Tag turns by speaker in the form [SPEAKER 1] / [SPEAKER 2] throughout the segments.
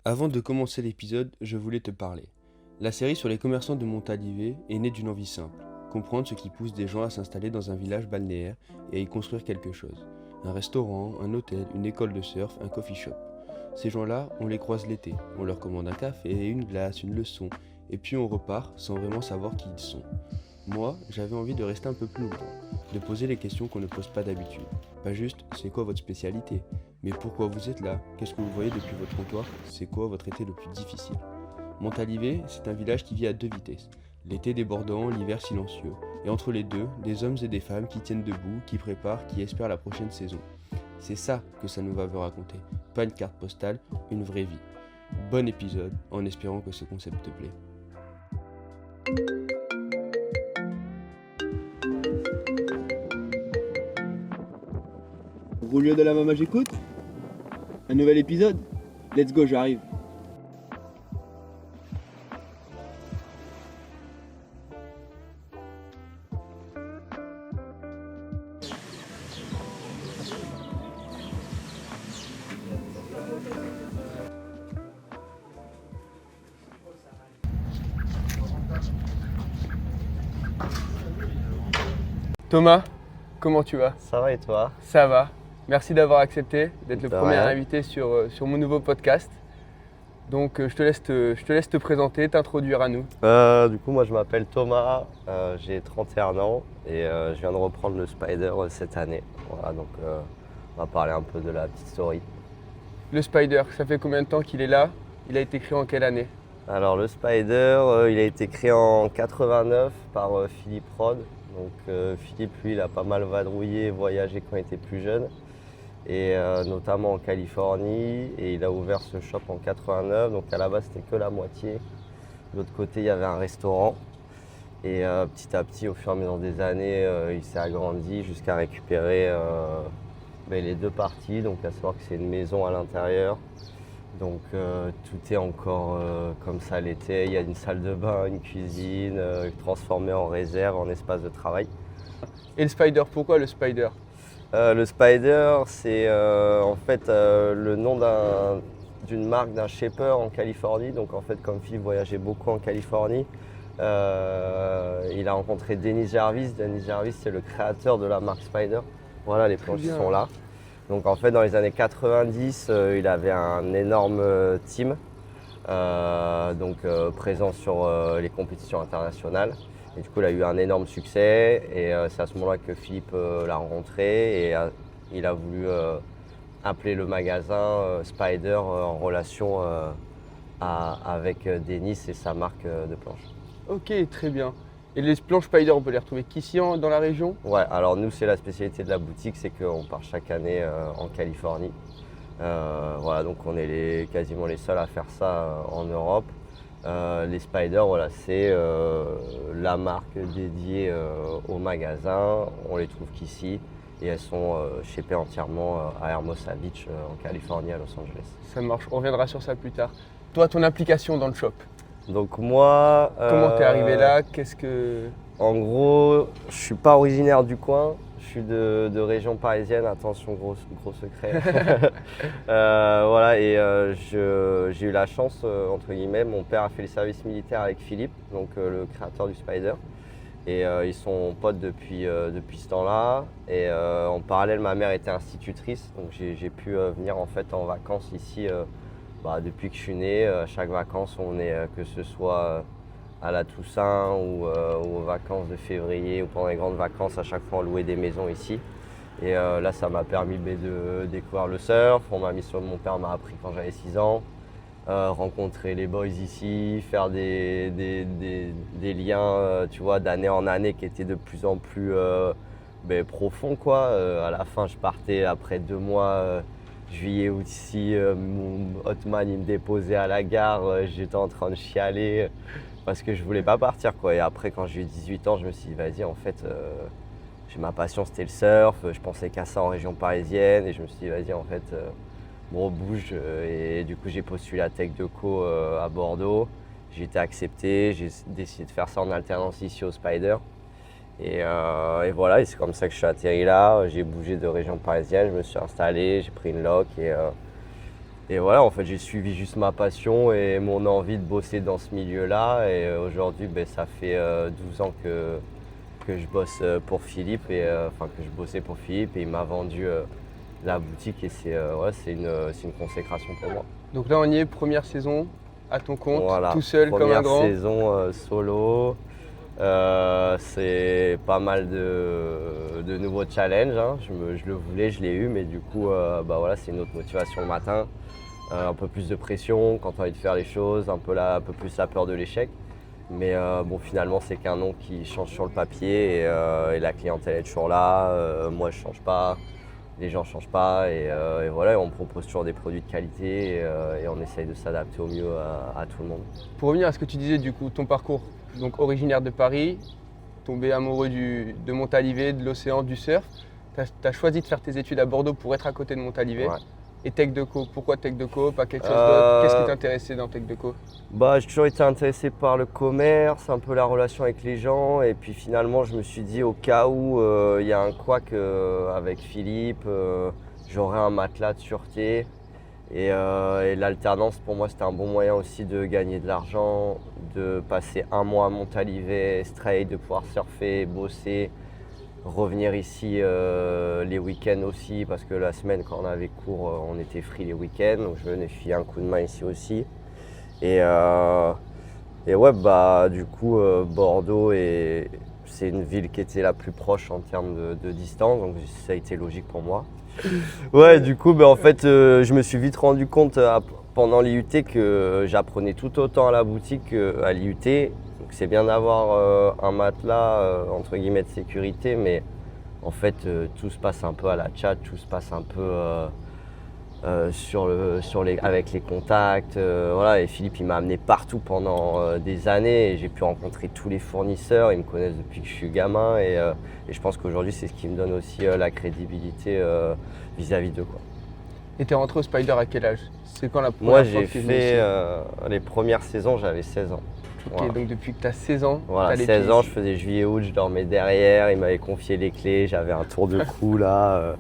[SPEAKER 1] Avant de commencer l'épisode, je voulais te parler. La série sur les commerçants de Montalivet est née d'une envie simple, comprendre ce qui pousse des gens à s'installer dans un village balnéaire et à y construire quelque chose. Un restaurant, un hôtel, une école de surf, un coffee shop. Ces gens-là, on les croise l'été, on leur commande un café, une glace, une leçon, et puis on repart sans vraiment savoir qui ils sont. Moi, j'avais envie de rester un peu plus longtemps, de poser les questions qu'on ne pose pas d'habitude. Pas juste, c'est quoi votre spécialité ? Mais pourquoi vous êtes là ? Qu'est-ce que vous voyez depuis votre comptoir ? C'est quoi votre été le plus difficile ? Montalivet, c'est un village qui vit à deux vitesses. L'été débordant, l'hiver silencieux. Et entre les deux, des hommes et des femmes qui tiennent debout, qui préparent, qui espèrent la prochaine saison. C'est ça que Sanova veut raconter. Pas une carte postale, une vraie vie. Bon épisode, en espérant que ce concept te plaît.
[SPEAKER 2] Rouleau de la maman, j'écoute. Un nouvel épisode. Let's go, j'arrive.
[SPEAKER 3] Thomas, comment tu vas ?
[SPEAKER 4] Ça va et toi?
[SPEAKER 3] Ça va. Merci d'avoir accepté d'être le
[SPEAKER 4] De
[SPEAKER 3] premier
[SPEAKER 4] rien.
[SPEAKER 3] invité sur mon nouveau podcast. Donc je te laisse te présenter, t'introduire à nous.
[SPEAKER 4] Du coup, moi je m'appelle Thomas, j'ai 31 ans et je viens de reprendre le Spider cette année. Voilà, donc on va parler un peu de la petite story.
[SPEAKER 3] Le Spider, ça fait combien de temps qu'il est là ? Il a été créé en quelle année ?
[SPEAKER 4] Alors le Spider, il a été créé en 89 par Philippe Rod. Donc Philippe, lui, il a pas mal vadrouillé, voyagé quand il était plus jeune. Et notamment en Californie, et il a ouvert ce shop en 89, donc à la base c'était que la moitié. De l'autre côté il y avait un restaurant, et petit à petit au fur et à mesure des années il s'est agrandi jusqu'à récupérer les deux parties, donc à savoir que c'est une maison à l'intérieur, donc tout est encore comme ça l'été, il y a une salle de bain, une cuisine transformée en réserve, en espace de travail.
[SPEAKER 3] Et le Spider, pourquoi le Spider ?
[SPEAKER 4] Le Spider, c'est en fait le nom d'une marque d'un shaper en Californie. Donc en fait, comme Philippe voyageait beaucoup en Californie, il a rencontré Dennis Jarvis. Dennis Jarvis, c'est le créateur de la marque Spider. Voilà, les planches
[SPEAKER 3] bien.
[SPEAKER 4] sont là. Donc en fait, dans les années 90, il avait un énorme team, présent sur les compétitions internationales. Et du coup, il a eu un énorme succès et c'est à ce moment-là que Philippe l'a rencontré et il a voulu appeler le magasin Spider en relation avec Dennis et sa marque de planches.
[SPEAKER 3] Ok, très bien. Et les planches Spider, on peut les retrouver qu'ici dans la région ?
[SPEAKER 4] Ouais, alors nous, c'est la spécialité de la boutique, c'est qu'on part chaque année en Californie. Voilà, donc on est quasiment les seuls à faire ça en Europe. Les Spider, voilà, c'est la marque dédiée au magasin. On les trouve qu'ici et elles sont shippées entièrement à Hermosa Beach en Californie, à Los Angeles.
[SPEAKER 3] Ça marche, on reviendra sur ça plus tard. Toi, ton implication dans le shop,
[SPEAKER 4] Donc moi,
[SPEAKER 3] comment t'es arrivé là ? Qu'est-ce que...
[SPEAKER 4] En gros, je suis pas originaire du coin. Je suis de région parisienne, attention, gros secret. Voilà, et j'ai eu la chance, entre guillemets, mon père a fait le service militaire avec Philippe, donc le créateur du Spider. Et ils sont potes depuis ce temps-là. Et en parallèle, ma mère était institutrice, donc j'ai pu venir en fait en vacances ici depuis que je suis né. Chaque vacances, on est, que ce soit à la Toussaint ou aux vacances de février ou pendant les grandes vacances, à chaque fois on louait des maisons ici. Et là ça m'a permis de découvrir le surf, mon père m'a appris quand j'avais 6 ans, rencontrer les boys ici, faire des liens tu vois, d'année en année qui étaient de plus en plus profonds quoi. À la fin je partais après 2 mois, juillet, août ici, mon hotman il me déposait à la gare, j'étais en train de chialer. Parce que je voulais pas partir quoi. Et après quand j'ai eu 18 ans, je me suis dit vas-y en fait ma passion c'était le surf, je pensais qu'à ça en région parisienne et je me suis dit vas-y en fait bouge et du coup j'ai postulé à Tech Deco à Bordeaux. J'ai été accepté, j'ai décidé de faire ça en alternance ici au Spider. Et voilà, et c'est comme ça que je suis atterri là. J'ai bougé de région parisienne, je me suis installé, j'ai pris une loc et voilà, en fait, j'ai suivi juste ma passion et mon envie de bosser dans ce milieu-là. Et aujourd'hui, ça fait 12 ans que je bosse pour Philippe, que je bossais pour Philippe et il m'a vendu la boutique et c'est une consécration pour moi.
[SPEAKER 3] Donc là, on y est, première saison à ton compte,
[SPEAKER 4] Voilà,
[SPEAKER 3] tout seul comme un grand.
[SPEAKER 4] première saison solo. C'est pas mal de nouveaux challenges, hein. Je le voulais, je l'ai eu, mais du coup, c'est une autre motivation le matin. Un peu plus de pression quand tu as envie de faire les choses, un peu plus la peur de l'échec. Mais finalement, c'est qu'un nom qui change sur le papier et la clientèle est toujours là. Moi, je change pas, les gens ne changent pas. Et voilà, on propose toujours des produits de qualité et on essaye de s'adapter au mieux à tout le monde.
[SPEAKER 3] Pour revenir à ce que tu disais, du coup, ton parcours, donc originaire de Paris, tombé amoureux de Montalivet, de l'océan, du surf. Tu as choisi de faire tes études à Bordeaux pour être à côté de Montalivet.
[SPEAKER 4] Ouais.
[SPEAKER 3] Et Tech Deco, pourquoi Tech Deco, pas quelque chose d'autre? Qu'est-ce qui t'intéressait dans Tech Deco?
[SPEAKER 4] J'ai toujours été intéressé par le commerce, un peu la relation avec les gens. Et puis finalement, je me suis dit au cas où il y a un couac avec Philippe, j'aurais un matelas de sûreté. Et l'alternance, pour moi, c'était un bon moyen aussi de gagner de l'argent, de passer un mois à Montalivet, straight, de pouvoir surfer, bosser. Revenir ici les week-ends aussi, parce que la semaine, quand on avait cours, on était free les week-ends. Donc je venais filer un coup de main ici aussi. Et du coup, Bordeaux, c'est une ville qui était la plus proche en termes de distance. Donc ça a été logique pour moi. Ouais, du coup, en fait, je me suis vite rendu compte pendant l'IUT que j'apprenais tout autant à la boutique qu'à l'IUT. Donc c'est bien d'avoir un matelas entre guillemets de sécurité, mais en fait tout se passe un peu à la chat, tout se passe un peu avec les contacts. Voilà. Et Philippe il m'a amené partout pendant des années et j'ai pu rencontrer tous les fournisseurs, ils me connaissent depuis que je suis gamin et je pense qu'aujourd'hui c'est ce qui me donne aussi la crédibilité vis-à-vis d'eux, quoi.
[SPEAKER 3] Et t'es rentré au Spider à quel âge? C'est quand la première
[SPEAKER 4] Moi
[SPEAKER 3] fois
[SPEAKER 4] j'ai
[SPEAKER 3] que t'es venu ici?
[SPEAKER 4] fait les premières saisons, j'avais 16 ans.
[SPEAKER 3] Ok,
[SPEAKER 4] Voilà.
[SPEAKER 3] donc depuis que tu as 16 ans,
[SPEAKER 4] Voilà,
[SPEAKER 3] tu as les
[SPEAKER 4] 16
[SPEAKER 3] pieds
[SPEAKER 4] ans,
[SPEAKER 3] ici.
[SPEAKER 4] je faisais juillet-août, je dormais derrière, il m'avait confié les clés, j'avais un tour de cou là,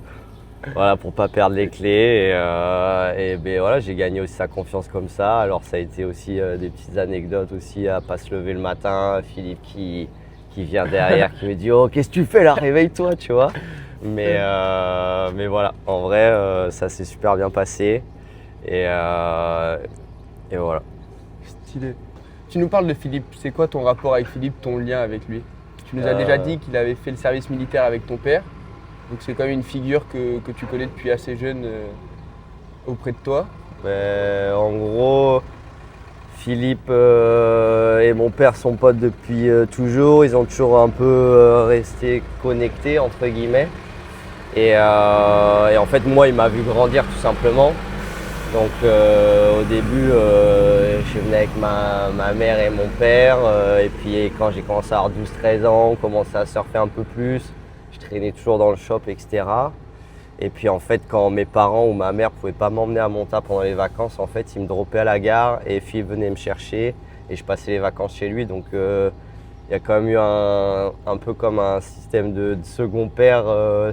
[SPEAKER 4] voilà, pour pas perdre les clés. Voilà, j'ai gagné aussi sa confiance comme ça. Alors ça a été aussi des petites anecdotes aussi à pas se lever le matin, Philippe qui vient derrière, qui me dit « Oh, qu'est-ce que tu fais là, réveille-toi » tu vois. Mais voilà, en vrai, ça s'est super bien passé. Et voilà.
[SPEAKER 3] Stylé. Tu nous parles de Philippe, c'est quoi ton rapport avec Philippe, ton lien avec lui? Tu nous as déjà dit qu'il avait fait le service militaire avec ton père, donc c'est quand même une figure que tu connais depuis assez jeune auprès de toi.
[SPEAKER 4] En gros, Philippe et mon père sont potes depuis toujours, ils ont toujours un peu resté connectés entre guillemets. Et en fait moi il m'a vu grandir tout simplement. Donc au début je venais avec ma mère et mon père et puis quand j'ai commencé à avoir 12-13 ans, on commençait à surfer un peu plus, je traînais toujours dans le shop, etc. Et puis en fait quand mes parents ou ma mère ne pouvaient pas m'emmener à Monta pendant les vacances, en fait ils me droppaient à la gare et Philippe venait me chercher et je passais les vacances chez lui. Donc il y a quand même eu un peu comme un système de second père,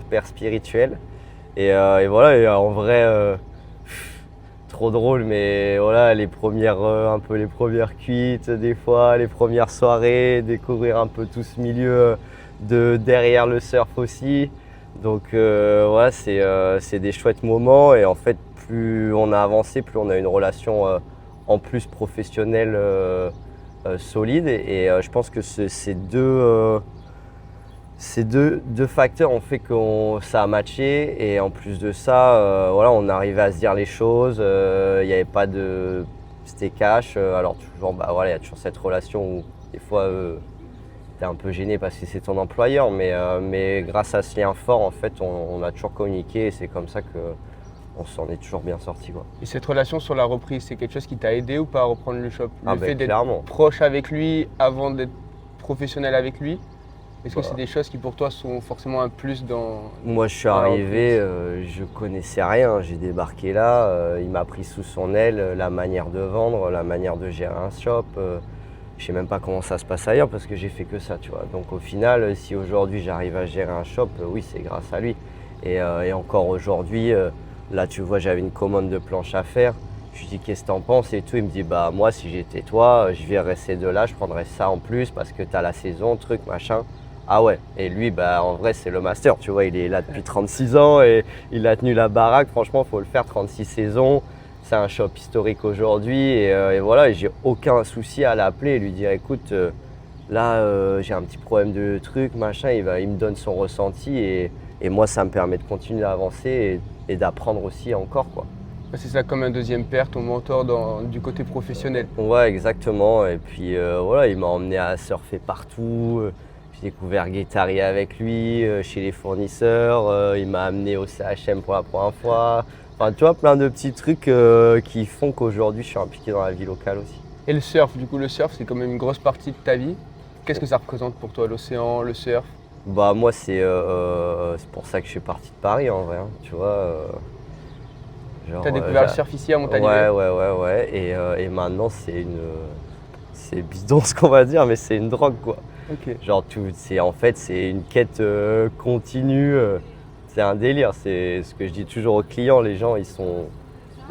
[SPEAKER 4] père spirituel. Et voilà, et en vrai trop drôle, mais voilà, les premières cuites des fois, les premières soirées, découvrir un peu tout ce milieu de derrière le surf aussi. Donc voilà, c'est des chouettes moments et en fait plus on a avancé, plus on a une relation en plus professionnelle solide et je pense que ces deux facteurs ont fait que ça a matché et en plus de ça, voilà, on arrivait à se dire les choses, il n'y avait pas de... C'était cash, alors toujours, voilà, il y a toujours cette relation où des fois t'es un peu gêné parce que c'est ton employeur, mais grâce à ce lien fort, en fait, on a toujours communiqué et c'est comme ça qu'on s'en est toujours bien sorti, quoi.
[SPEAKER 3] Et cette relation sur la reprise, c'est quelque chose qui t'a aidé ou pas à reprendre le shop? Le fait d'être
[SPEAKER 4] clairement
[SPEAKER 3] proche avec lui avant d'être professionnel avec lui? Est-ce que c'est des choses qui pour toi sont forcément un plus dans...
[SPEAKER 4] Moi je suis arrivé, je connaissais rien, j'ai débarqué là, il m'a pris sous son aile, la manière de vendre, la manière de gérer un shop. Je sais même pas comment ça se passe ailleurs parce que j'ai fait que ça, tu vois. Donc au final, si aujourd'hui j'arrive à gérer un shop, oui c'est grâce à lui. Et encore aujourd'hui, là tu vois j'avais une commande de planche à faire. Je lui dis qu'est-ce que t'en penses et tout. Il me dit bah moi si j'étais toi, je verrais ces deux-là, je prendrais ça en plus parce que t'as la saison, truc, machin. Ah ouais. Et lui, bah en vrai c'est le master, tu vois, il est là depuis 36 ans et il a tenu la baraque. Franchement, faut le faire, 36 saisons. C'est un shop historique aujourd'hui et voilà, et j'ai aucun souci à l'appeler et lui dire écoute, là j'ai un petit problème de truc, machin, il me donne son ressenti et moi ça me permet de continuer à avancer et d'apprendre aussi encore quoi.
[SPEAKER 3] C'est ça comme un deuxième père, ton mentor du côté professionnel.
[SPEAKER 4] Ouais, exactement. Et puis voilà, il m'a emmené à surfer partout. J'ai découvert Guettari avec lui, chez les fournisseurs. Il m'a amené au CHM pour la première fois. Enfin, tu vois, plein de petits trucs qui font qu'aujourd'hui, je suis impliqué dans la vie locale aussi.
[SPEAKER 3] Et le surf, du coup, le surf, c'est quand même une grosse partie de ta vie. Qu'est-ce que ça représente pour toi, l'océan, le surf?
[SPEAKER 4] Bah moi, c'est pour ça que je suis parti de Paris en vrai, hein, tu vois.
[SPEAKER 3] T'as découvert le surf ici à Montalivet?
[SPEAKER 4] Ouais. Et maintenant, c'est bidon ce qu'on va dire, mais c'est une drogue quoi.
[SPEAKER 3] Ok.
[SPEAKER 4] Genre, en fait, c'est une quête continue. C'est un délire. C'est ce que je dis toujours aux clients. Les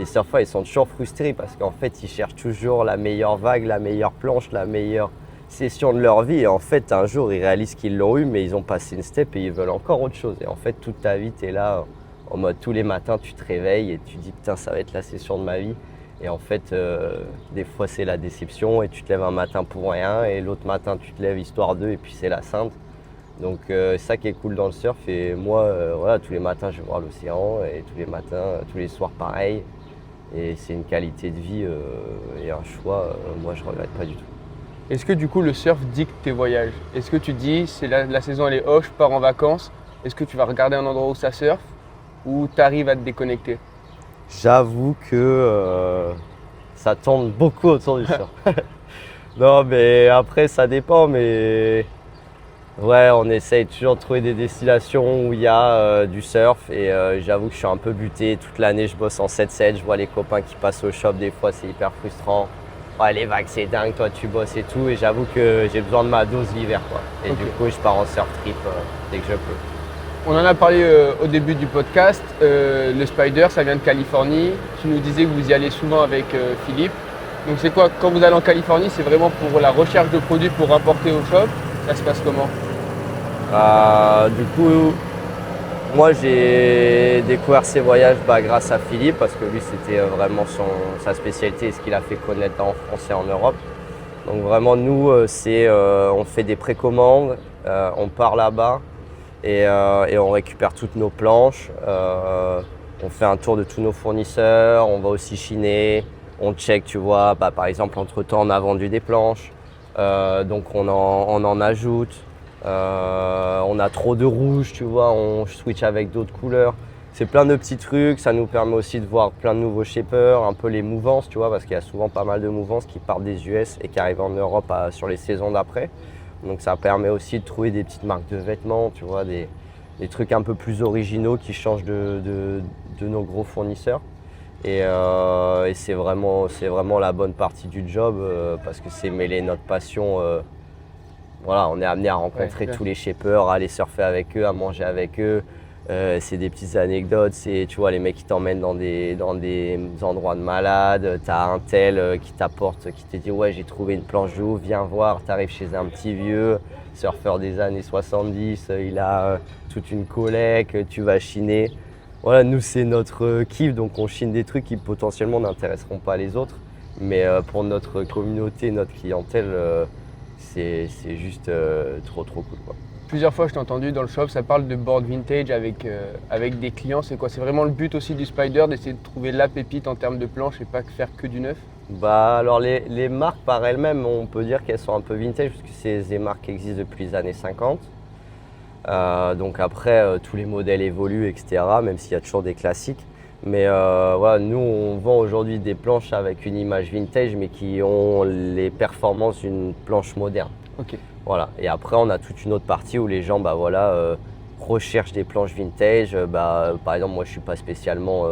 [SPEAKER 4] surfeurs, ils sont toujours frustrés parce qu'en fait, ils cherchent toujours la meilleure vague, la meilleure planche, la meilleure session de leur vie. Et en fait, un jour, ils réalisent qu'ils l'ont eu, mais ils ont passé une step et ils veulent encore autre chose. Et en fait, toute ta vie, tu es là. En mode tous les matins, tu te réveilles et tu dis putain, ça va être la session de ma vie. Et en fait, des fois, c'est la déception et tu te lèves un matin pour rien et l'autre matin, tu te lèves histoire d'eux et puis c'est la sainte. Donc, c'est ça qui est cool dans le surf. Et moi, voilà, tous les matins, je vais voir l'océan et tous les matins, tous les soirs, pareil. Et c'est une qualité de vie et un choix, moi, je ne regrette pas du tout.
[SPEAKER 3] Est-ce que du coup, le surf dicte tes voyages? Est-ce que tu dis, c'est la saison, elle est off, je pars en vacances. Est-ce que tu vas regarder un endroit où ça surfe? Ou tu arrives à te déconnecter?
[SPEAKER 4] J'avoue que ça tourne beaucoup autour du surf. Non, mais après, ça dépend. Mais ouais, on essaye toujours de trouver des destinations où il y a du surf. Et j'avoue que je suis un peu buté. Toute l'année, je bosse en 7-7. Je vois les copains qui passent au shop. Des fois, c'est hyper frustrant. Ouais, les vagues, c'est dingue. Toi, tu bosses et tout. Et j'avoue que j'ai besoin de ma dose l'hiver, quoi. Et
[SPEAKER 3] Ok.
[SPEAKER 4] du coup, je pars en surf trip dès que je peux.
[SPEAKER 3] On en a parlé au début du podcast. Le Spider, ça vient de Californie. Tu nous disais que vous y allez souvent avec Philippe. Donc c'est quoi, quand vous allez en Californie, c'est vraiment pour la recherche de produits pour rapporter au shop? Ça se passe comment?
[SPEAKER 4] Du coup, moi j'ai découvert ces voyages grâce à Philippe parce que lui c'était vraiment sa spécialité et ce qu'il a fait connaître en France et en Europe. Donc vraiment nous on fait des précommandes, on part là-bas et on récupère toutes nos planches. On fait un tour de tous nos fournisseurs, on va aussi chiner, on check, tu vois, par exemple entre-temps on a vendu des planches, donc on en ajoute. On a trop de rouge, tu vois, on switch avec d'autres couleurs. C'est plein de petits trucs, ça nous permet aussi de voir plein de nouveaux shapers, un peu les mouvances, tu vois, parce qu'il y a souvent pas mal de mouvances qui partent des US et qui arrivent en Europe sur les saisons d'après. Donc ça permet aussi de trouver des petites marques de vêtements, tu vois, des trucs un peu plus originaux qui changent de nos gros fournisseurs. Et c'est vraiment la bonne partie du job parce que c'est mêler notre passion. Voilà, on est amené à rencontrer tous les shapers, à aller surfer avec eux, à manger avec eux. C'est des petites anecdotes, tu vois, les mecs qui t'emmènent dans des endroits de malades. T'as un tel qui t'apporte, qui te dit ouais, j'ai trouvé une planche de ouf, viens voir. T'arrives chez un petit vieux, surfeur des années 70, il a toute une collecte, tu vas chiner. Voilà, nous c'est notre kiff, donc on chine des trucs qui potentiellement n'intéresseront pas les autres. Mais pour notre communauté, notre clientèle, c'est juste trop cool quoi.
[SPEAKER 3] Plusieurs fois je t'ai entendu dans le shop, ça parle de board vintage avec des clients. C'est quoi? C'est vraiment le but aussi du Spider, d'essayer de trouver la pépite en termes de planche et pas faire que du neuf?
[SPEAKER 4] Alors les marques par elles-mêmes, on peut dire qu'elles sont un peu vintage parce que c'est des marques qui existent depuis les années 50. Donc après, tous les modèles évoluent, etc., même s'il y a toujours des classiques. Mais voilà, nous, on vend aujourd'hui des planches avec une image vintage, mais qui ont les performances d'une planche moderne.
[SPEAKER 3] Ok.
[SPEAKER 4] Voilà. Et après, on a toute une autre partie où les gens recherchent des planches vintage. Par exemple, moi, je ne suis pas spécialement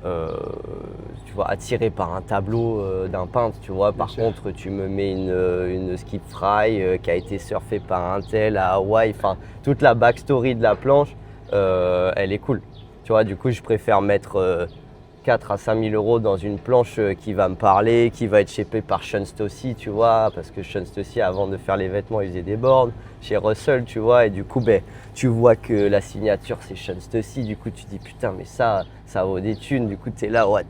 [SPEAKER 4] tu vois, attiré par un tableau d'un peintre. Tu vois. Par contre, tu me mets une skip fry qui a été surfée par un tel à Hawaï. Enfin, toute la backstory de la planche, elle est cool. Tu vois, du coup, je préfère mettre 4 à 5 000 euros dans une planche qui va me parler, qui va être shapée par Sean Stossy, tu vois, parce que Sean Stossy, avant de faire les vêtements, il faisait des boards chez Russell, tu vois, et du coup, tu vois que la signature, c'est Sean Stossy, du coup, tu dis putain, mais ça vaut des thunes, du coup, tu es là, ouais.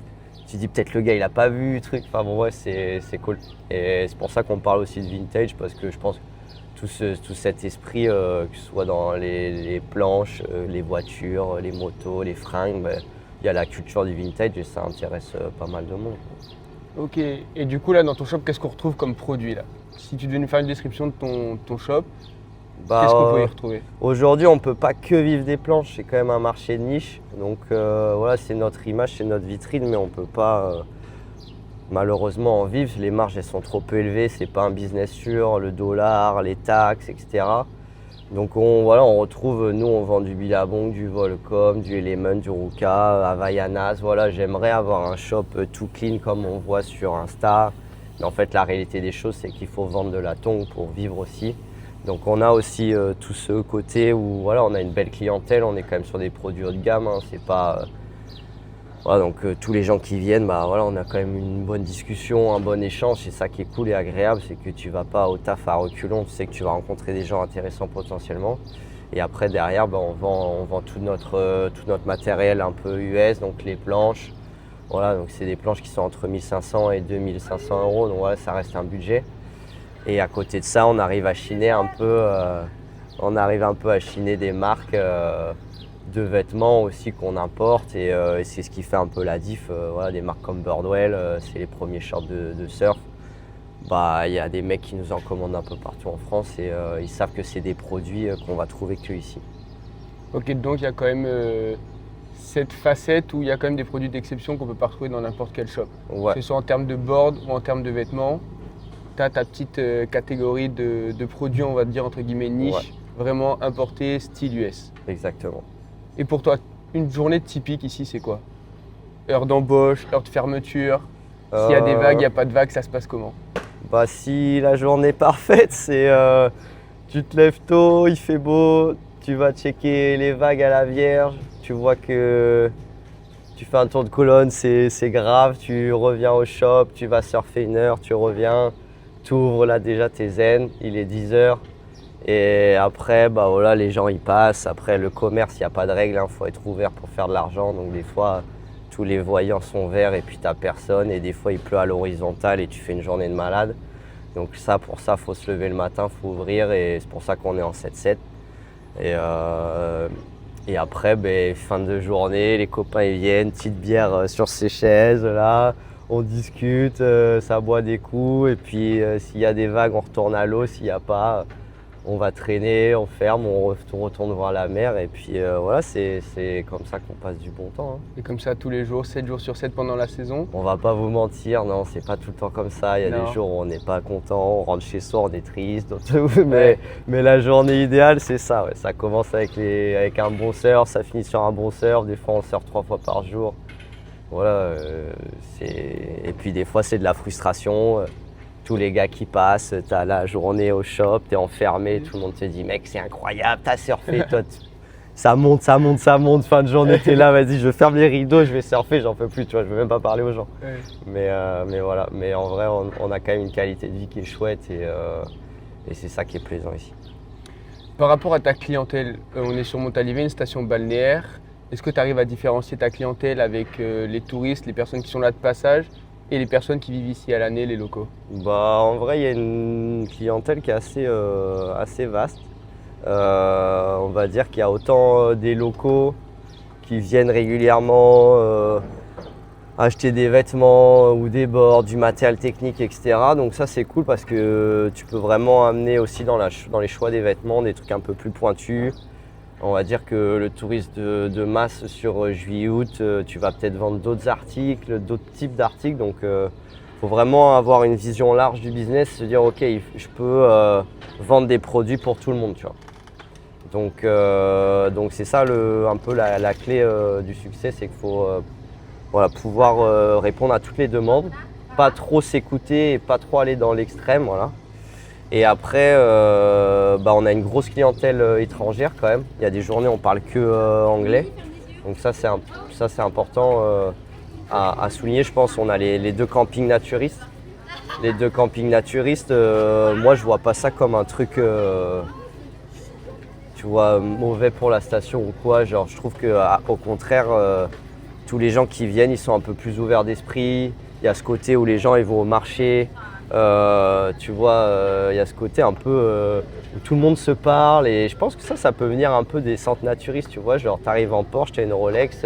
[SPEAKER 4] Tu dis peut-être le gars, il a pas vu, truc, enfin bon, ouais, c'est cool. Et c'est pour ça qu'on parle aussi de vintage, parce que je pense que tout cet esprit, que ce soit dans les planches, les voitures, les motos, les fringues, il y a la culture du vintage et ça intéresse pas mal de monde.
[SPEAKER 3] Ok, et du coup là dans ton shop, qu'est-ce qu'on retrouve comme produit là? Si tu devais nous faire une description de ton shop, qu'est-ce qu'on peut y retrouver?
[SPEAKER 4] Aujourd'hui, on ne peut pas que vivre des planches, c'est quand même un marché de niche. Donc voilà, c'est notre image, c'est notre vitrine, mais on ne peut pas malheureusement en vivre. Les marges elles sont trop peu élevées, c'est pas un business sûr, le dollar, les taxes, etc. Donc on retrouve, nous on vend du Billabong, du Volcom, du Element, du Ruka, Havaianas. Voilà, j'aimerais avoir un shop tout clean comme on voit sur Insta. Mais en fait la réalité des choses c'est qu'il faut vendre de la tongue pour vivre aussi. Donc on a aussi tout ce côté où voilà, on a une belle clientèle, on est quand même sur des produits haut de gamme, hein, c'est pas... Voilà, donc tous les gens qui viennent, voilà, on a quand même une bonne discussion, un bon échange. C'est ça qui est cool et agréable, c'est que tu vas pas au taf à reculons, tu sais que tu vas rencontrer des gens intéressants potentiellement. Et après derrière, on vend tout notre matériel un peu US, donc les planches. Voilà, donc c'est des planches qui sont entre 1500 et 2500 euros, donc voilà, ça reste un budget. Et à côté de ça, on arrive à chiner un peu, à chiner des marques de vêtements aussi qu'on importe et c'est ce qui fait un peu la diff. Voilà, des marques comme Birdwell, c'est les premiers shorts de surf. Il y a des mecs qui nous en commandent un peu partout en France et ils savent que c'est des produits qu'on va trouver que ici.
[SPEAKER 3] Ok, donc il y a quand même cette facette où il y a quand même des produits d'exception qu'on peut pas retrouver dans n'importe quel shop.
[SPEAKER 4] Ouais.
[SPEAKER 3] Que ce soit en termes de board ou en termes de vêtements, tu as ta petite catégorie de produits, on va dire entre guillemets niche, vraiment importés, style US.
[SPEAKER 4] Exactement.
[SPEAKER 3] Et pour toi, une journée typique ici, c'est quoi? Heure d'embauche, heure de fermeture? S'il y a des vagues, il n'y a pas de vagues, ça se passe comment?
[SPEAKER 4] Si la journée est parfaite, c'est tu te lèves tôt, il fait beau, tu vas checker les vagues à la Vierge, tu vois que tu fais un tour de colonne, c'est grave, tu reviens au shop, tu vas surfer une heure, tu reviens, tu ouvres là déjà tes zen, il est 10 h. Et après, voilà, les gens y passent. Après, le commerce, il n'y a pas de règle, il faut être ouvert pour faire de l'argent. Donc des fois, tous les voyants sont verts et puis tu n'as personne. Et des fois, il pleut à l'horizontale et tu fais une journée de malade. Donc pour ça, il faut se lever le matin, il faut ouvrir et c'est pour ça qu'on est en 7-7. Et après, fin de journée, les copains ils viennent, petite bière sur ces chaises, là, on discute, ça boit des coups. Et puis s'il y a des vagues, on retourne à l'eau, s'il n'y a pas... On va traîner, on ferme, on retourne voir la mer et puis voilà, c'est comme ça qu'on passe du bon temps. Hein.
[SPEAKER 3] Et comme ça tous les jours, 7 jours sur 7 pendant la saison?
[SPEAKER 4] On va pas vous mentir, non, c'est pas tout le temps comme ça. Il y a des jours où on n'est pas content, on rentre chez soi, on est triste, mais la journée idéale, c'est ça. Ouais. Ça commence avec un bon surf, ça finit sur un bon surf. Des fois, on surfe 3 fois par jour. Voilà, et puis des fois, c'est de la frustration. Tous les gars qui passent, t'as la journée au shop, t'es enfermé, tout le monde te dit mec c'est incroyable, t'as surfé, toi ça monte, fin de journée t'es là, vas-y je ferme les rideaux, je vais surfer, j'en peux plus, tu vois, je veux même pas parler aux gens. Ouais. Mais voilà, mais en vrai on a quand même une qualité de vie qui est chouette et c'est ça qui est plaisant ici.
[SPEAKER 3] Par rapport à ta clientèle, on est sur Montalivet, une station balnéaire, est-ce que tu arrives à différencier ta clientèle avec les touristes, les personnes qui sont là de passage et les personnes qui vivent ici à l'année, les locaux?
[SPEAKER 4] En vrai, il y a une clientèle qui est assez vaste. On va dire qu'il y a autant des locaux qui viennent régulièrement acheter des vêtements ou des boards, du matériel technique, etc. Donc ça, c'est cool parce que tu peux vraiment amener aussi dans les choix des vêtements des trucs un peu plus pointus. On va dire que le touriste de masse sur juillet-août, tu vas peut-être vendre d'autres articles, d'autres types d'articles. Donc il faut vraiment avoir une vision large du business, se dire ok, je peux vendre des produits pour tout le monde. Tu vois. Donc c'est ça un peu la clé du succès, c'est qu'il faut pouvoir répondre à toutes les demandes, pas trop s'écouter et pas trop aller dans l'extrême. Voilà. Et après, on a une grosse clientèle étrangère quand même. Il y a des journées où on parle que anglais. Donc ça c'est important à souligner, je pense, on a les deux campings naturistes. Les deux campings naturistes, moi je vois pas ça comme un truc tu vois, mauvais pour la station ou quoi. Genre, je trouve qu'au contraire, tous les gens qui viennent, ils sont un peu plus ouverts d'esprit. Il y a ce côté où les gens ils vont au marché. Tu vois, il y a ce côté un peu où tout le monde se parle. Et je pense que ça peut venir un peu des centres naturistes. Tu vois, genre, t'arrives en Porsche, t'as une Rolex,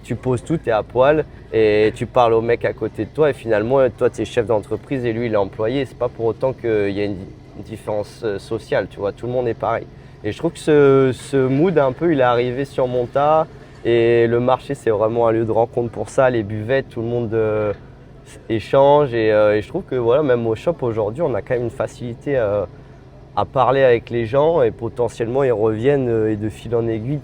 [SPEAKER 4] tu poses tout, t'es à poil et tu parles au mec à côté de toi. Et finalement, toi, t'es chef d'entreprise et lui, il est employé. C'est pas pour autant qu'il y a une différence sociale. Tu vois, tout le monde est pareil. Et je trouve que ce mood un peu, il est arrivé sur Monta et le marché, c'est vraiment un lieu de rencontre pour ça. Les buvettes, tout le monde échange et je trouve que voilà, même au shop aujourd'hui, on a quand même une facilité à parler avec les gens et potentiellement ils reviennent et de fil en aiguille,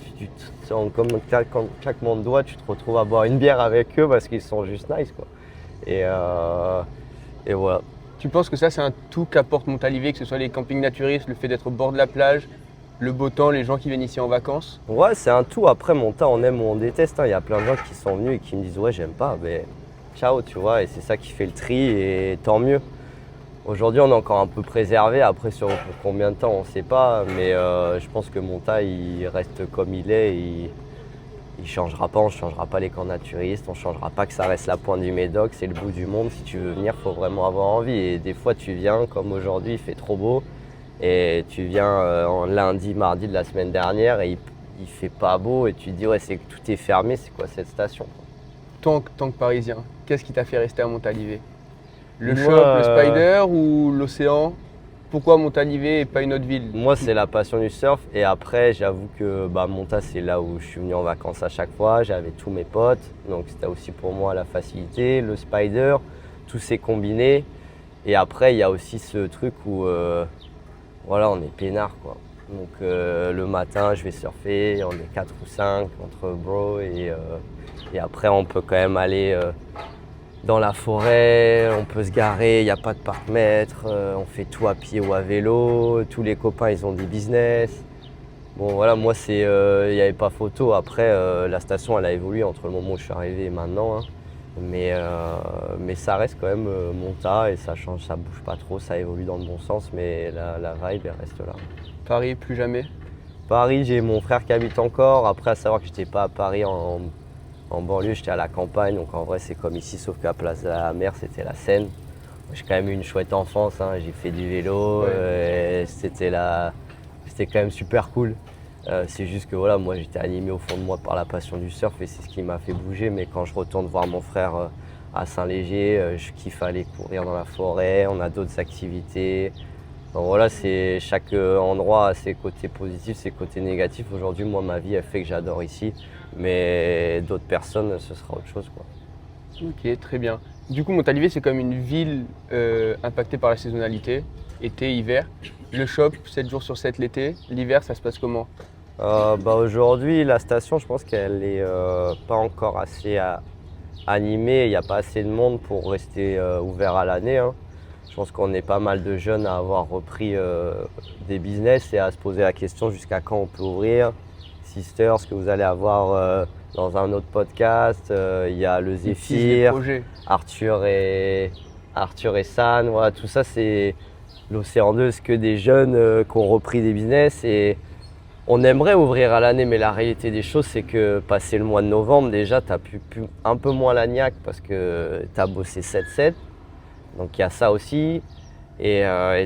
[SPEAKER 4] comme un claquement de doigts, tu te retrouves à boire une bière avec eux parce qu'ils sont juste nice, quoi. Et voilà.
[SPEAKER 3] Tu penses que ça, c'est un tout qu'apporte Montalivet, que ce soit les campings naturistes, le fait d'être au bord de la plage, le beau temps, les gens qui viennent ici en vacances?
[SPEAKER 4] Ouais, c'est un tout. Après, Monta, on aime ou on déteste, hein. Il y a plein de gens qui sont venus et qui me disent ouais, j'aime pas, mais ciao, tu vois, et c'est ça qui fait le tri et tant mieux. Aujourd'hui, on est encore un peu préservé. Après, sur combien de temps, on ne sait pas, mais je pense que Monta, il reste comme il est. Il changera pas, on ne changera pas les camps naturistes, on ne changera pas que ça reste la pointe du Médoc, c'est le bout du monde. Si tu veux venir, il faut vraiment avoir envie. Et des fois, tu viens, comme aujourd'hui, il fait trop beau. Et tu viens en lundi, mardi de la semaine dernière et il fait pas beau. Et tu te dis, ouais, tout est fermé, c'est quoi cette station?
[SPEAKER 3] Tant que Parisien, qu'est-ce qui t'a fait rester à Montalivet? Le
[SPEAKER 4] Moi,
[SPEAKER 3] shop, le Spider ou l'océan? Pourquoi Montalivet et pas une autre ville?
[SPEAKER 4] Moi, c'est la passion du surf. Et après, j'avoue que Monta, c'est là où je suis venu en vacances à chaque fois. J'avais tous mes potes. Donc, c'était aussi pour moi la facilité. Le Spider, tout s'est combiné. Et après, il y a aussi ce truc où voilà, on est peinard, quoi. Donc, le matin, je vais surfer. On est 4 ou 5 entre bros. Et après, on peut quand même aller dans la forêt, on peut se garer, il n'y a pas de parc-mètre, on fait tout à pied ou à vélo, tous les copains ils ont des business. Bon voilà, moi il n'y avait pas photo. Après la station elle a évolué entre le moment où je suis arrivé et maintenant, hein. Mais ça reste quand même Monta et ça change, ça bouge pas trop, ça évolue dans le bon sens, mais la vibe elle reste là.
[SPEAKER 3] Paris, plus jamais?
[SPEAKER 4] Paris, j'ai mon frère qui habite encore, après à savoir que j'étais pas à Paris en banlieue, j'étais à la campagne, donc en vrai c'est comme ici, sauf qu'à Place de la Mer, c'était la Seine. J'ai quand même eu une chouette enfance, hein. J'ai fait du vélo, c'était quand même super cool. C'est juste que voilà, moi j'étais animé au fond de moi par la passion du surf et c'est ce qui m'a fait bouger. Mais quand je retourne voir mon frère à Saint-Léger, je kiffe aller courir dans la forêt, on a d'autres activités. Donc voilà, chaque endroit a ses côtés positifs, ses côtés négatifs. Aujourd'hui, moi, ma vie, elle fait que j'adore ici. Mais d'autres personnes, ce sera autre chose, quoi.
[SPEAKER 3] Ok, très bien. Du coup, Montalivet, c'est comme une ville impactée par la saisonnalité, été, hiver. Le shop, 7 jours sur 7 l'été. L'hiver, ça se passe comment?
[SPEAKER 4] Aujourd'hui, la station, je pense qu'elle n'est pas encore assez animée. Il n'y a pas assez de monde pour rester ouvert à l'année, hein. Je pense qu'on est pas mal de jeunes à avoir repris des business et à se poser la question jusqu'à quand on peut ouvrir. Sisters, que vous allez avoir dans un autre podcast. Il y a le Zéphyr, Arthur et San. Voilà, tout ça, c'est l'Océan 2, c'est que des jeunes qui ont repris des business. Et on aimerait ouvrir à l'année, mais la réalité des choses, c'est que passé le mois de novembre, déjà, tu as pu un peu moins la niaque parce que tu as bossé 7-7. Donc il y a ça aussi. Et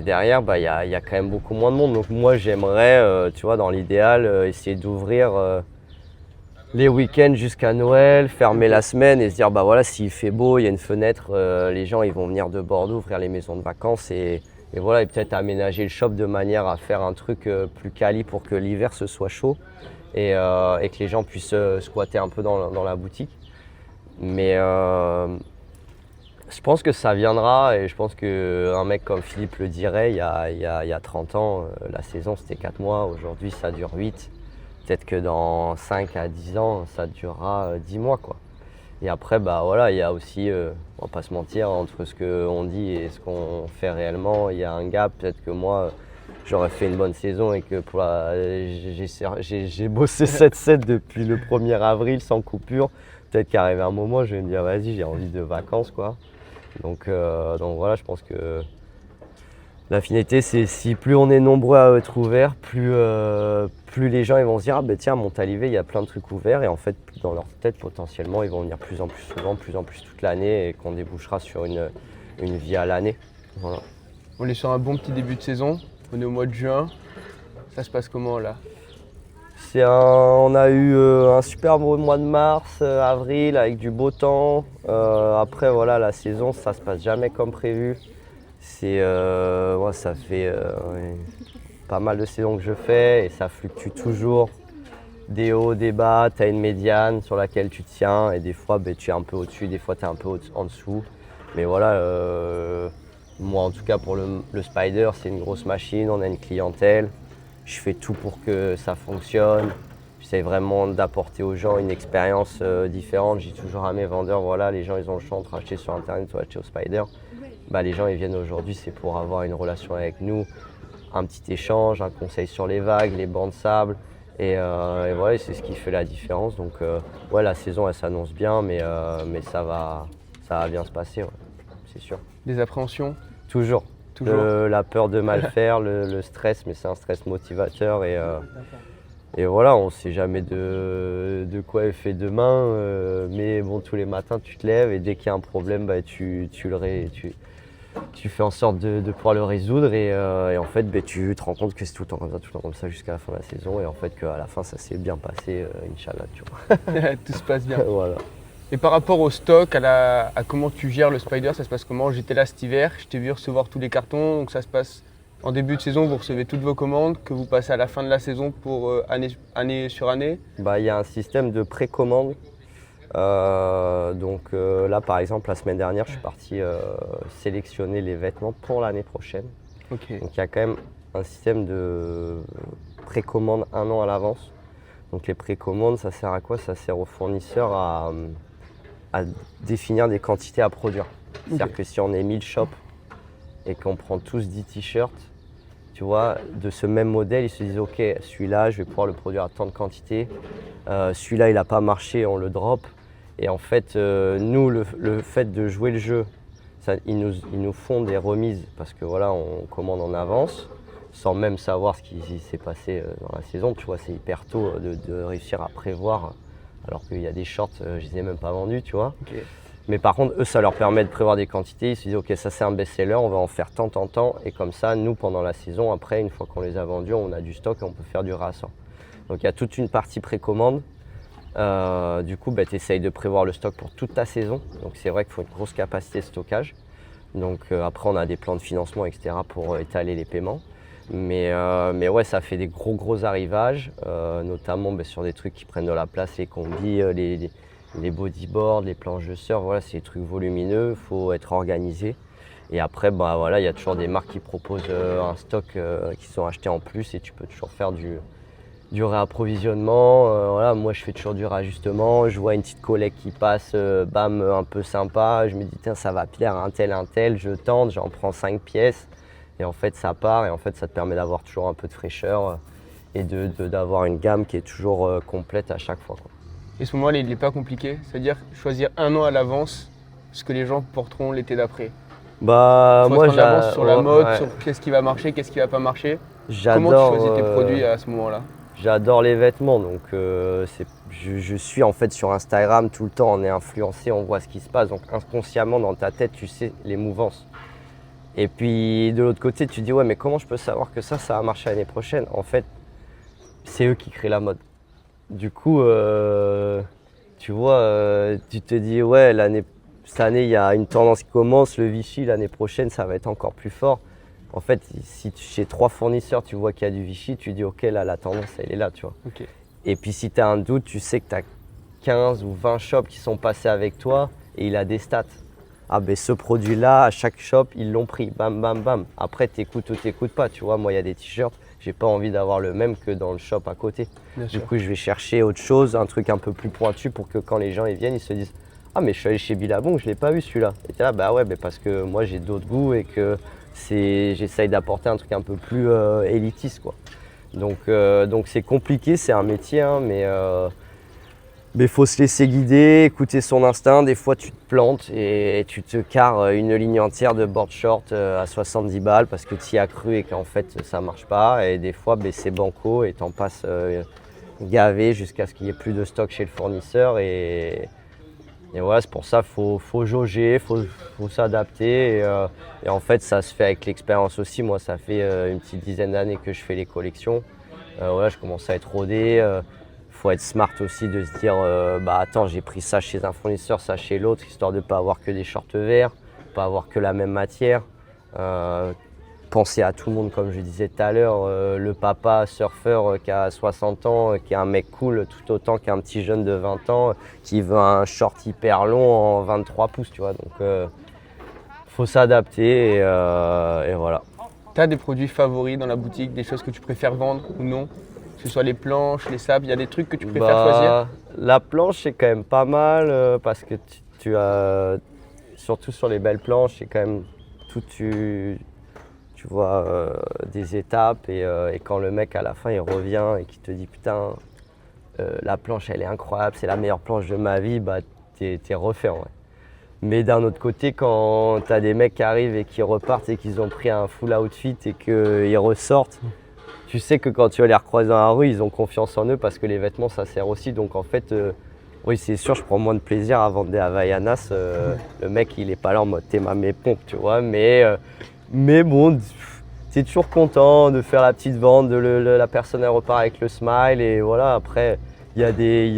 [SPEAKER 4] derrière, il y a quand même beaucoup moins de monde. Donc moi, j'aimerais, tu vois, dans l'idéal, essayer d'ouvrir les week-ends jusqu'à Noël, fermer la semaine et se dire, voilà, s'il fait beau, il y a une fenêtre, les gens ils vont venir de Bordeaux, ouvrir les maisons de vacances et voilà, et peut-être aménager le shop de manière à faire un truc plus quali pour que l'hiver ce soit chaud et que les gens puissent squatter un peu dans la boutique. Mais je pense que ça viendra et je pense qu'un mec comme Philippe le dirait, il y a 30 ans, la saison c'était 4 mois, aujourd'hui ça dure 8. Peut-être que dans 5 à 10 ans, ça durera 10 mois, quoi. Et après, voilà, il y a aussi, on va pas se mentir, entre ce qu'on dit et ce qu'on fait réellement, il y a un gap. Peut-être que moi, j'aurais fait une bonne saison et que j'ai bossé 7-7 depuis le 1er avril sans coupure. peut-être qu'arrivé un moment, je vais me dire vas-y, j'ai envie de vacances quoi. Donc voilà, je pense que la finalité, c'est si plus on est nombreux à être ouverts, plus les gens ils vont se dire ah ben tiens, à Montalivet, il y a plein de trucs ouverts et en fait dans leur tête potentiellement ils vont venir plus en plus souvent, plus en plus toute l'année et qu'on débouchera sur une vie à l'année. Voilà.
[SPEAKER 3] On est sur un bon petit début de saison, on est au mois de juin. Ça se passe comment là?
[SPEAKER 4] On a eu un super beau mois de mars, avril avec du beau temps. Après voilà, la saison ça se passe jamais comme prévu. Ça fait pas mal de saisons que je fais et ça fluctue toujours. Des hauts, des bas, tu as une médiane sur laquelle tu tiens et des fois tu es un peu au-dessus, des fois tu es un peu en dessous. Mais voilà, moi en tout cas pour le Spider, c'est une grosse machine, on a une clientèle. Je fais tout pour que ça fonctionne. J'essaie vraiment d'apporter aux gens une expérience différente. Je dis toujours à mes vendeurs, voilà, les gens ils ont le choix entre acheter sur internet ou acheter au Spider. Les gens ils viennent aujourd'hui, c'est pour avoir une relation avec nous, un petit échange, un conseil sur les vagues, les bancs de sable. Et voilà, c'est ce qui fait la différence. Donc la saison elle s'annonce bien, mais ça va bien se passer, ouais, c'est sûr.
[SPEAKER 3] Des appréhensions?
[SPEAKER 4] Toujours. La peur de mal faire, le stress, mais c'est un stress motivateur et voilà, on ne sait jamais de quoi est fait demain, mais bon, tous les matins tu te lèves et dès qu'il y a un problème, tu fais en sorte de pouvoir le résoudre et en fait tu te rends compte que c'est tout le temps comme ça jusqu'à la fin de la saison et en fait qu'à la fin ça s'est bien passé, Inch'Allah, tu vois.
[SPEAKER 3] Tout se passe bien.
[SPEAKER 4] Voilà.
[SPEAKER 3] Et par rapport au stock, à comment tu gères le Spider, ça se passe comment? J'étais là cet hiver, je t'ai vu recevoir tous les cartons, donc ça se passe en début de saison, vous recevez toutes vos commandes, que vous passez à la fin de la saison pour année sur année?
[SPEAKER 4] Il y a un système de précommande. Là par exemple la semaine dernière je suis parti sélectionner les vêtements pour l'année prochaine.
[SPEAKER 3] Okay.
[SPEAKER 4] Donc il y a quand même un système de précommande 1 an à l'avance. Donc les précommandes ça sert à quoi? Ça sert aux fournisseurs à définir des quantités à produire. C'est-à-dire que si on est 1000 shops et qu'on prend tous 10 t-shirts, tu vois, de ce même modèle, ils se disent ok, celui-là je vais pouvoir le produire à tant de quantité, celui-là il n'a pas marché, on le drop. Et en fait, nous, le fait de jouer le jeu, ils nous font des remises parce que voilà, on commande en avance sans même savoir ce qui s'est passé dans la saison. Tu vois, c'est hyper tôt de réussir à prévoir alors qu'il y a des shorts, je ne les ai même pas vendus, tu vois.
[SPEAKER 3] Okay.
[SPEAKER 4] Mais par contre, eux, ça leur permet de prévoir des quantités. Ils se disent, ok, ça c'est un best-seller, on va en faire tant. Et comme ça, nous, pendant la saison, après, une fois qu'on les a vendus, on a du stock et on peut faire du réassort. Donc il y a toute une partie précommande. Du coup, tu essayes de prévoir le stock pour toute ta saison. Donc c'est vrai qu'il faut une grosse capacité de stockage. Donc après, on a des plans de financement, etc. pour étaler les paiements. Mais ouais, ça fait des gros arrivages, notamment sur des trucs qui prennent de la place, les combis, les bodyboards, les planches de surf. Voilà, c'est des trucs volumineux, il faut être organisé. Et après, voilà, il y a toujours des marques qui proposent un stock qui sont achetés en plus et tu peux toujours faire du réapprovisionnement. Voilà, moi, je fais toujours du réajustement. Je vois une petite collecte qui passe, un peu sympa. Je me dis, tiens, ça va plaire à un tel. Je tente, j'en prends 5 pièces. Et en fait, ça part. Et en fait, ça te permet d'avoir toujours un peu de fraîcheur et d'avoir une gamme qui est toujours complète à chaque fois, quoi.
[SPEAKER 3] Et ce moment-là, il n'est pas compliqué? C'est-à-dire choisir 1 an à l'avance ce que les gens porteront l'été d'après?
[SPEAKER 4] Moi,
[SPEAKER 3] j'avance sur la mode,
[SPEAKER 4] ouais.
[SPEAKER 3] sur qu'est-ce qui va marcher, qu'est-ce qui va pas marcher.
[SPEAKER 4] J'adore,
[SPEAKER 3] comment tu choisis tes produits à ce moment-là?
[SPEAKER 4] J'adore les vêtements, donc je suis en fait sur Instagram tout le temps, on est influencé, on voit ce qui se passe, donc inconsciemment dans ta tête tu sais les mouvances. Et puis de l'autre côté tu te dis ouais mais comment je peux savoir que ça va marcher l'année prochaine? En fait c'est eux qui créent la mode. Du coup tu vois, tu te dis ouais cette année il y a une tendance qui commence, le Vichy l'année prochaine ça va être encore plus fort. En fait, si chez 3 fournisseurs, tu vois qu'il y a du Vichy, tu dis ok, là, la tendance, elle est là, tu vois.
[SPEAKER 3] Okay.
[SPEAKER 4] Et puis si tu as un doute, tu sais que tu as 15 ou 20 shops qui sont passés avec toi et il a des stats. Ah ben ce produit-là, à chaque shop, ils l'ont pris, bam. Après, t'écoutes ou t'écoutes pas, tu vois. Moi, il y a des t-shirts, j'ai pas envie d'avoir le même que dans le shop à côté. Du coup, je vais chercher autre chose, un truc un peu plus pointu pour que quand les gens ils viennent, ils se disent ah mais je suis allé chez Billabong, je l'ai pas eu celui-là. Et t'es là, bah ouais, parce que moi j'ai d'autres goûts et que j'essaye d'apporter un truc un peu plus élitiste, quoi. Donc c'est compliqué, c'est un métier, hein, Mais il faut se laisser guider, écouter son instinct. Des fois, tu te plantes et tu te carres une ligne entière de board short à 70 balles parce que tu y as cru et qu'en fait, ça ne marche pas. Et des fois, c'est banco et tu en passes gavé jusqu'à ce qu'il n'y ait plus de stock chez le fournisseur. Et voilà, c'est pour ça qu'il faut jauger, faut s'adapter. Et en fait, ça se fait avec l'expérience aussi. Moi, ça fait une petite dizaine d'années que je fais les collections. Voilà, je commence à être rodé. Faut être smart aussi de se dire attends, j'ai pris ça chez un fournisseur, ça chez l'autre, histoire de ne pas avoir que des shorts verts, pas avoir que la même matière. Penser à tout le monde, comme je disais tout à l'heure, le papa surfeur qui a 60 ans, qui est un mec cool tout autant qu'un petit jeune de 20 ans qui veut un short hyper long en 23 pouces, tu vois. Donc faut s'adapter et voilà.
[SPEAKER 3] Tu as des produits favoris dans la boutique, des choses que tu préfères vendre ou non? Que ce soit les planches, les sables, il y a des trucs que tu préfères choisir?
[SPEAKER 4] La planche, c'est quand même pas mal parce que tu as, surtout sur les belles planches, c'est quand même tout, tu vois des étapes et quand le mec à la fin il revient et qu'il te dit putain, la planche elle est incroyable, c'est la meilleure planche de ma vie, t'es refait en vrai. Mais d'un autre côté, quand tu as des mecs qui arrivent et qui repartent et qu'ils ont pris un full outfit et qu'ils ressortent, tu sais que quand tu vas les recroiser dans la rue, ils ont confiance en eux parce que les vêtements, ça sert aussi. Donc en fait, oui, c'est sûr, je prends moins de plaisir à vendre des Havaianas. Le mec, il est pas là en mode t'es ma mépompe, tu vois. Mais bon, tu es toujours content de faire la petite vente, la personne elle repart avec le smile. Et voilà, après, il y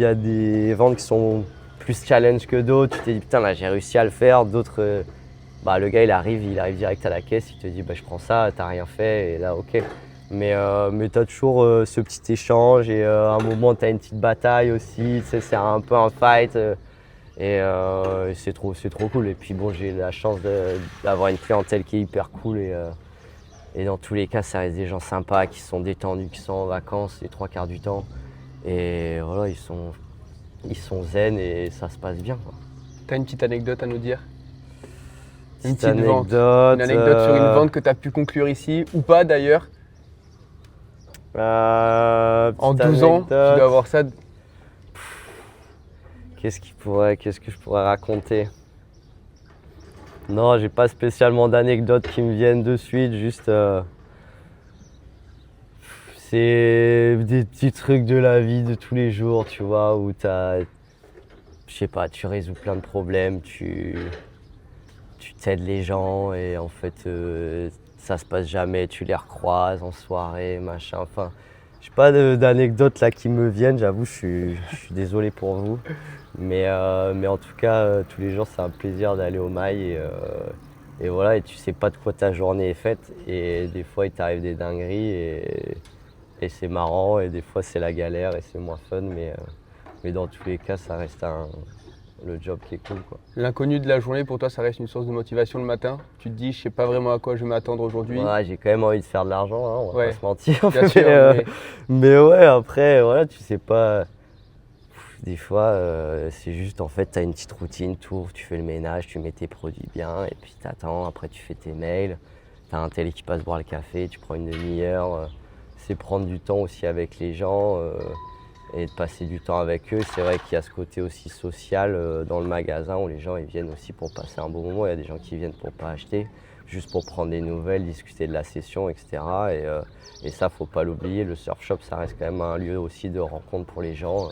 [SPEAKER 4] a des ventes qui sont plus challenge que d'autres. Tu t'es dit putain, là j'ai réussi à le faire. D'autres, le gars il arrive direct à la caisse, il te dit je prends ça, t'as rien fait. Et là, ok. Mais tu as toujours ce petit échange et à un moment tu as une petite bataille aussi, tu sais, c'est un peu un fight et c'est trop cool. Et puis bon, j'ai la chance d'avoir une clientèle qui est hyper cool et dans tous les cas ça reste des gens sympas qui sont détendus, qui sont en vacances les 3/4 du temps et voilà, ils sont zen et ça se passe bien.
[SPEAKER 3] Tu as une petite anecdote à nous dire?
[SPEAKER 4] Une petite anecdote.
[SPEAKER 3] Une anecdote sur une vente que tu as pu conclure ici ou pas d'ailleurs? En 12 ans, tu dois avoir ça.
[SPEAKER 4] Qu'est-ce que je pourrais raconter? Non, j'ai pas spécialement d'anecdotes qui me viennent de suite, juste c'est des petits trucs de la vie de tous les jours, tu vois, où je sais pas, tu résous plein de problèmes, tu t'aides les gens et en fait ça se passe jamais, tu les recroises en soirée, machin, enfin, j'ai pas d'anecdotes là qui me viennent, j'avoue, je suis désolé pour vous, mais en tout cas, tous les jours c'est un plaisir d'aller au mail et voilà, et tu sais pas de quoi ta journée est faite et des fois il t'arrive des dingueries et c'est marrant et des fois c'est la galère et c'est moins fun, mais dans tous les cas ça reste le job qui est cool, quoi.
[SPEAKER 3] L'inconnu de la journée, pour toi, ça reste une source de motivation le matin? Tu te dis, je sais pas vraiment à quoi je vais m'attendre aujourd'hui?
[SPEAKER 4] Ouais, j'ai quand même envie de faire de l'argent, hein, on va
[SPEAKER 3] Ouais,
[SPEAKER 4] pas se mentir.
[SPEAKER 3] bien sûr,
[SPEAKER 4] mais ouais, après, voilà, tu sais pas. Des fois, c'est juste, en fait, tu as une petite routine, tu fais le ménage, tu mets tes produits bien, et puis t'attends, après tu fais tes mails, t'as un tel qui passe boire le café, tu prends une demi-heure. C'est prendre du temps aussi avec les gens. Et de passer du temps avec eux. C'est vrai qu'il y a ce côté aussi social dans le magasin où les gens ils viennent aussi pour passer un bon moment. Il y a des gens qui viennent pour pas acheter, juste pour prendre des nouvelles, discuter de la session, etc. Et ça, faut pas l'oublier. Le surf shop, ça reste quand même un lieu aussi de rencontre pour les gens.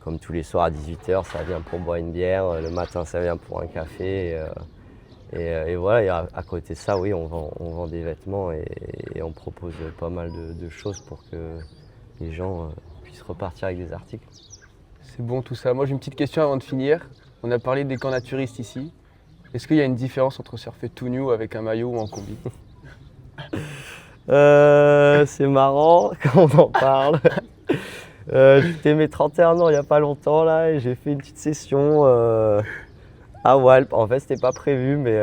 [SPEAKER 4] Comme tous les soirs à 18 h, ça vient pour boire une bière. Le matin, ça vient pour un café. Et voilà, et à côté de ça, oui, on vend des vêtements et on propose pas mal de choses pour que les gens puissent repartir avec des articles.
[SPEAKER 3] C'est bon tout ça. Moi j'ai une petite question avant de finir. On a parlé des camps naturistes ici. Est-ce qu'il y a une différence entre surfer tout nu avec un maillot ou en combi?
[SPEAKER 4] C'est marrant quand on en parle. J'étais mes 31 ans il n'y a pas longtemps là et j'ai fait une petite session à Walp. En fait c'était pas prévu mais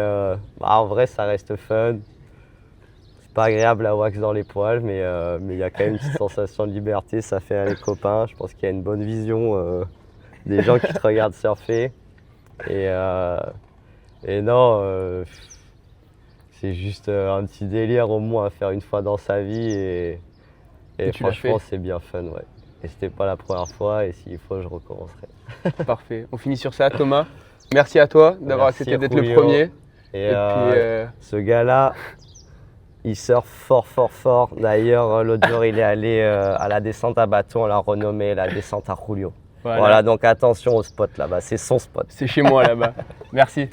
[SPEAKER 4] en vrai ça reste fun. Pas agréable à wax dans les poils, mais il y a quand même une petite sensation de liberté, ça fait les copains. Je pense qu'il y a une bonne vision des gens qui te regardent surfer. Et non, c'est juste un petit délire au moins à faire une fois dans sa vie et franchement c'est bien fun, ouais. Et c'était pas la première fois et s'il faut, je recommencerai.
[SPEAKER 3] Parfait. On finit sur ça, Thomas. Merci à toi d'avoir
[SPEAKER 4] Merci,
[SPEAKER 3] accepté d'être le
[SPEAKER 4] Julio.
[SPEAKER 3] premier.
[SPEAKER 4] Et,
[SPEAKER 3] Et puis,
[SPEAKER 4] ce gars-là, il surfe fort, fort, fort. D'ailleurs, l'autre jour, il est allé à la descente à bateau, on l'a renommé la descente à Julio. Voilà, donc attention au spot là-bas, c'est son spot.
[SPEAKER 3] c'est chez moi là-bas. Merci.